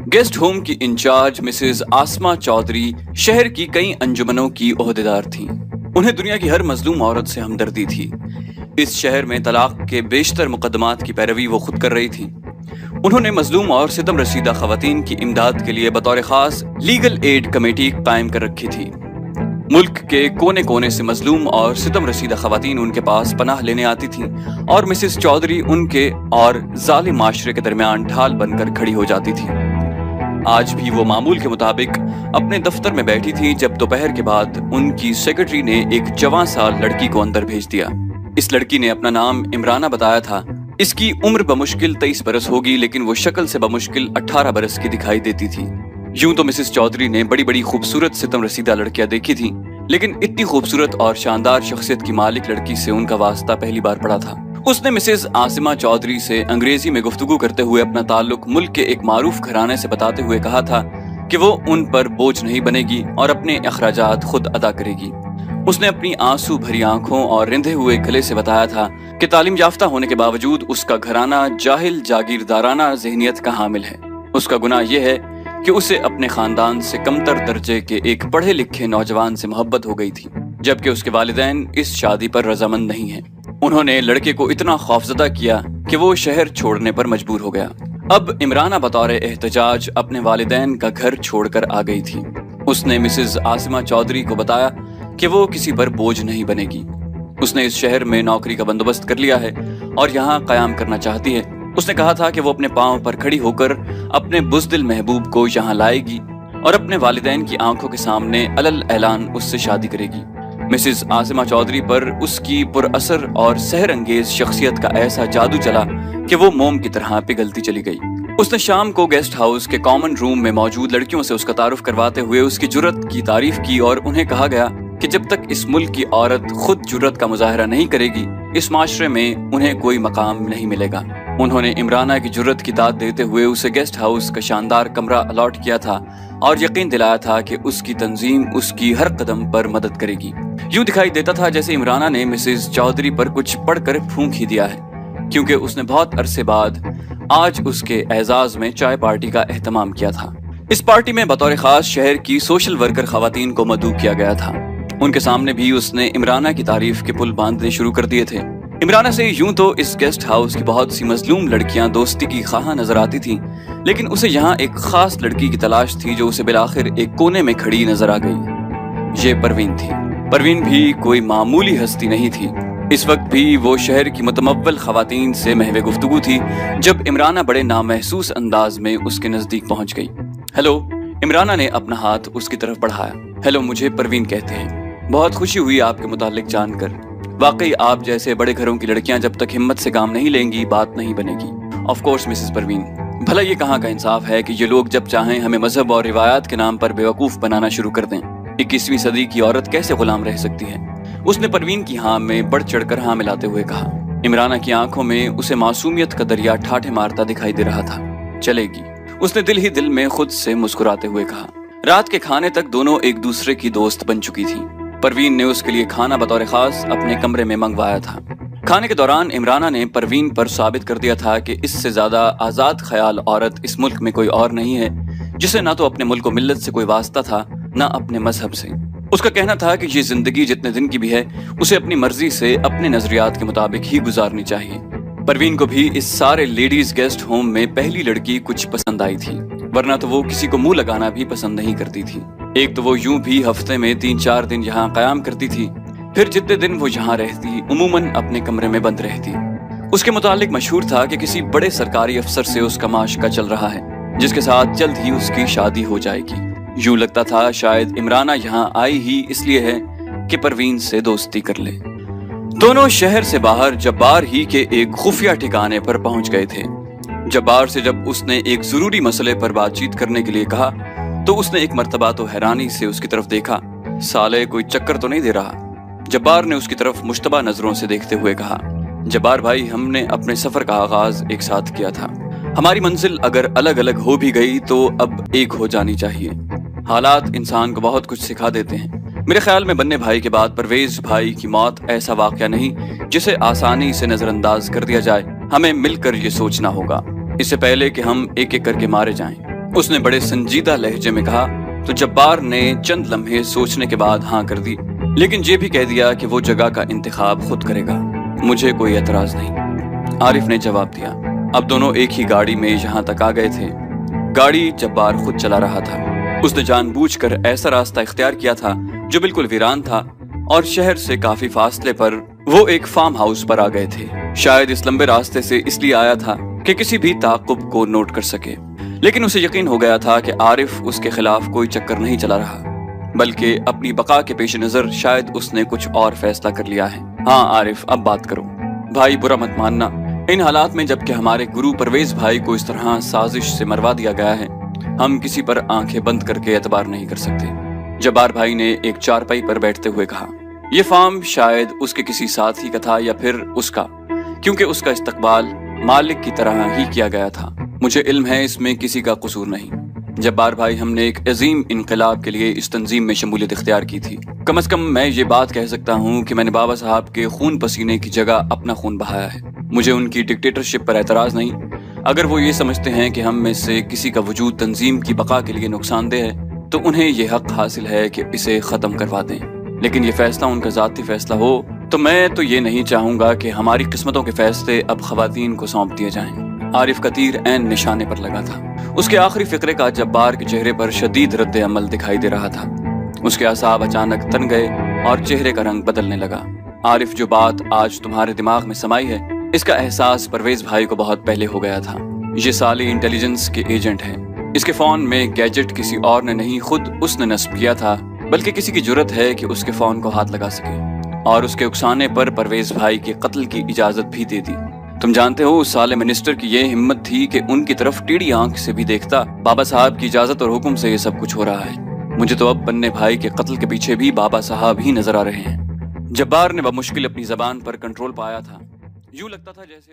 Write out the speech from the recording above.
Guest home की in charge Mrs आसमा चौधरी शहर की कई अंजुमनों की ओहदेदार थीं। उन्हें दुनिया की हर मजलूम औरत से हमदर्दी थी। इस शहर में तलाक के बेशतर मुकदमात की पैरवी वो खुद कर रही थीं। उन्होंने मजलूम और सितम रसीदा खवातीन की इमदाद के लिए बतौर खास लीगल एड कमेटी कायम कर रखी थी। मुल्क के कोने कोने से मजलूम और सितम रसीदा खवातीन उनके पास पनाह लेने आती थीं और मिसेस चौधरी उनके और जालिम माशरे के दरमियान ढाल बनकर खड़ी हो जाती थी। आज भी वो मामूल के मुताबिक अपने दफ्तर में बैठी थी जब दोपहर के बाद उनकी सेक्रेटरी ने एक जवां साल लड़की को अंदर भेज दिया। इस लड़की ने अपना नाम इमराना बताया था। इसकी उम्र बमुश्किल 23 बरस होगी, लेकिन वो शक्ल से बमुश्किल 18 बरस की दिखाई देती थी। यूं तो मिसेस चौधरी ने बड़ी बड़ी खूबसूरत सितम रसीदा लड़कियां देखी थी, लेकिन इतनी खूबसूरत और शानदार शख्सियत की मालिक लड़की से उनका वास्ता पहली बार पड़ा था। उसने मिसेस आसिमा चौधरी से अंग्रेजी में गुफ्तगू करते हुए अपना ताल्लुक मुल्क के एक मारूफ घराने से बताते हुए कहा था कि वो उन पर बोझ नहीं बनेगी और अपने अखराजात खुद अदा करेगी। उसने अपनी आंसू भरी आंखों और रिंधे हुए गले से बताया था कि तालीम याफ्ता होने के बावजूद उसका घराना जाहिल जागीरदाराना ज़हनियत का हामिल है। उसका गुनाह यह है कि उसे अपने खानदान से कमतर दर्जे के एक पढ़े लिखे नौजवान से मोहब्बत हो गई थी, जबकि उसके वालिदैन इस शादी पर रजामंद नहीं हैं। उन्होंने लड़के को इतना खौफजदा किया कि वो शहर छोड़ने पर मजबूर हो गया। अब इमराना बतौर एहतजाज अपने वालिदैन का घर छोड़कर आ गई थी। उसने मिसेस आसिमा चौधरी को बताया कि वो किसी पर बोझ नहीं बनेगी। उसने इस शहर में नौकरी का बंदोबस्त कर लिया है और यहाँ कयाम करना चाहती है। उसने कहा था कि वो अपने पांव पर खड़ी होकर अपने बुज़दिल महबूब को यहाँ लाएगी और अपने वालिदैन की आंखों के सामने अलल ऐलान उससे शादी करेगी। मिसेस आसिमा चौधरी पर उसकी पुरअसर और सहर अंगेज शख्सियत का ऐसा जादू चला कि वो मोम की तरह पिघलती चली गई। उसने शाम को गेस्ट हाउस के कॉमन रूम में मौजूद लड़कियों से उसका तारुफ करवाते हुए उसकी जुर्रत की तारीफ की और उन्हें कहा गया कि जब तक इस मुल्क की औरत खुद जुर्रत का मुजाहरा नहीं करेगी, इस माशरे में उन्हें कोई मकाम नहीं मिलेगा। उन्होंने इमराना की जुर्रत की दाद देते हुए उसे गेस्ट हाउस का शानदार कमरा अलॉट किया था और यकीन दिलाया था कि उसकी तंजीम उसकी हर कदम पर मदद करेगी। यूं दिखाई देता था जैसे इमराना ने मिसेस चौधरी पर कुछ पढ़कर फूंक ही दिया है, क्योंकि उसने बहुत अरसे बाद आज उसके एजाज में चाय पार्टी का एहतमाम किया था। इस पार्टी में बतौर खास शहर की सोशल वर्कर खवातीन को मदऊ किया गया था। उनके सामने भी उसने इमराना की तारीफ के पुल बांधने शुरू कर दिए थे। इमराना से यूं तो इस गेस्ट हाउस की बहुत सी मजलूम लड़कियां दोस्ती की खाहा नजर आती थीं, लेकिन उसे यहाँ एक खास लड़की की तलाश थी जो उसे बिलाखिर एक कोने में खड़ी नजर आ गई। ये परवीन थी। परवीन भी कोई मामूली हस्ती नहीं थी। इस वक्त भी वो शहर की मुतमव्वल खवातीन से महवे गुफ्तगू थी जब इमराना बड़े नामहसूस अंदाज में उसके नजदीक पहुंच गई। हेलो, इमराना ने अपना हाथ उसकी तरफ बढ़ाया। हेलो, मुझे परवीन कहते हैं। बहुत खुशी हुई आपके मुतालिक जानकर। वाकई आप जैसे बड़े घरों की लड़कियां जब तक हिम्मत से काम नहीं लेंगी बात नहीं बनेगी। ऑफ कोर्स मिसेस परवीन, भला ये कहाँ का इंसाफ है कि ये लोग जब चाहें हमें मजहब और रिवायात के नाम पर बेवकूफ बनाना शुरू कर दें। 21वीं सदी की औरत कैसे गुलाम रह सकती है? उसने परवीन की हाँ में बढ़ चढ़कर हाँ मिलाते हुए कहा। इमराना की आंखों में उसे मासूमियत का दरिया ठाठे मारता दिखाई दे रहा था। चलेगी, उसने दिल ही दिल में खुद से मुस्कुराते हुए कहा। रात के खाने तक दोनों एक दूसरे की दोस्त बन चुकी थी। परवीन ने उसके लिए खाना बतौर खास अपने कमरे में मंगवाया था। खाने के दौरान इमराना ने परवीन पर साबित कर दिया था कि इससे ज्यादा आजाद ख्याल औरत इस मुल्क में कोई और नहीं है, जिसे ना तो अपने मुल्क व मिल्लत से कोई वास्ता था ना अपने मजहब से। उसका कहना था कि ये जिंदगी जितने दिन की भी है उसे अपनी मर्जी से अपने नजरियात के मुताबिक ही गुजारनी चाहिए। परवीन को भी इस सारे लेडीज गेस्ट होम में पहली लड़की कुछ पसंद आई थी, वरना तो वो किसी को मुंह लगाना भी पसंद नहीं करती थी। एक तो वो यूं भी हफ्ते में 3-4 दिन यहाँ कयाम करती थी, फिर जितने दिन वो यहाँ रहती उमूमन अपने कमरे में बंद रहती। उसके मुतालिक मशहूर था कि किसी बड़े सरकारी अफसर से उसका माशका चल रहा है, जिसके साथ जल्द ही उसकी शादी हो जाएगी। यूं लगता था शायद इमराना यहाँ आई ही इसलिए है कि परवीन से दोस्ती कर ले। दोनों शहर से बाहर जब्बार ही के एक खुफिया ठिकाने पर पहुंच गए थे। जब्बार से जब उसने एक जरूरी मसले पर बातचीत करने के लिए कहा तो उसने एक मर्तबा तो हैरानी से उसकी तरफ देखा। साले कोई चक्कर तो नहीं दे रहा? जब्बार ने उसकी तरफ मुश्तबा नजरों से देखते हुए कहा। जब्बार भाई, हमने अपने सफर का आगाज एक साथ किया था। हमारी मंजिल अगर अलग अलग हो भी गई तो अब एक हो जानी चाहिए। हालात इंसान को बहुत कुछ सिखा देते हैं। मेरे ख्याल में बन्ने भाई के बाद परवेज भाई की मौत ऐसा वाकया नहीं जिसे आसानी से नजरअंदाज कर दिया जाए। हमें मिलकर ये सोचना होगा इससे पहले कि हम एक एक करके मारे जाएं। اس نے بڑے سنجیدہ لہجے میں کہا تو جبار نے چند لمحے سوچنے کے بعد ہاں کر دی، لیکن یہ بھی کہہ دیا کہ وہ جگہ کا انتخاب خود کرے گا، مجھے کوئی اعتراض نہیں۔ عارف نے جواب دیا۔ اب دونوں ایک ہی گاڑی میں یہاں تک آ گئے تھے۔ گاڑی جبار خود چلا رہا تھا۔ اس نے جان بوجھ کر ایسا راستہ اختیار کیا تھا جو بالکل ویران تھا، اور شہر سے کافی فاصلے پر وہ ایک فارم ہاؤس پر آ گئے تھے۔ شاید اس لمبے راستے سے اس لیے آیا تھا کہ کسی بھی تعاقب کو نوٹ کر سکے، لیکن اسے یقین ہو گیا تھا کہ عارف اس کے خلاف کوئی چکر نہیں چلا رہا، بلکہ اپنی بقا کے پیش نظر شاید اس نے کچھ اور فیصلہ کر لیا ہے۔ ہاں عارف، اب بات کرو۔ بھائی برا مت ماننا، ان حالات میں جب کہ ہمارے گرو پرویز بھائی کو اس طرح سازش سے مروا دیا گیا ہے، ہم کسی پر آنکھیں بند کر کے اعتبار نہیں کر سکتے۔ جبار بھائی نے ایک چارپائی پر بیٹھتے ہوئے کہا۔ یہ فارم شاید اس کے کسی ساتھی کا تھا یا پھر اس کا، کیونکہ اس کا استقبال مالک کی طرح ہی کیا گیا تھا۔ مجھے علم ہے اس میں کسی کا قصور نہیں۔ جبار بھائی، ہم نے ایک عظیم انقلاب کے لیے اس تنظیم میں شمولیت اختیار کی تھی۔ کم از کم میں یہ بات کہہ سکتا ہوں کہ میں نے بابا صاحب کے خون پسینے کی جگہ اپنا خون بہایا ہے۔ مجھے ان کی ڈکٹیٹرشپ پر اعتراض نہیں۔ اگر وہ یہ سمجھتے ہیں کہ ہم میں سے کسی کا وجود تنظیم کی بقا کے لیے نقصان دہ ہے تو انہیں یہ حق حاصل ہے کہ اسے ختم کروا دیں، لیکن یہ فیصلہ ان کا ذاتی فیصلہ ہو تو میں تو یہ نہیں چاہوں گا کہ ہماری قسمتوں کے فیصلے اب خواتین کو سونپ دیے جائیں۔ عارف کا تیر عین نشانے پر لگا تھا۔ اس کے آخری فقرے کا جبار کے چہرے پر شدید رد عمل دکھائی دے رہا تھا۔ اس کے اعصاب اچانک تن گئے اور چہرے کا رنگ بدلنے لگا۔ عارف، جو بات آج تمہارے دماغ میں سمائی ہے، اس کا احساس پرویز بھائی کو بہت پہلے ہو گیا تھا۔ یہ سالی انٹیلیجنس کے ایجنٹ ہے۔ اس کے فون میں گیجٹ کسی اور نے نہیں، خود اس نے نصب کیا تھا، بلکہ کسی کی جرت ہے کہ اس کے فون کو ہاتھ لگا سکے، اور اس کے اکسانے پر پرویز بھائی کے قتل کی اجازت بھی دے دی۔ تم جانتے ہو اس سالے منسٹر کی یہ ہمت تھی کہ ان کی طرف ٹیڑھی آنکھ سے بھی دیکھتا۔ بابا صاحب کی اجازت اور حکم سے یہ سب کچھ ہو رہا ہے۔ مجھے تو اب بننے بھائی کے قتل کے پیچھے بھی بابا صاحب ہی نظر آ رہے ہیں۔ جبار نے بمشکل اپنی زبان پر کنٹرول پایا تھا۔ یوں لگتا تھا جیسے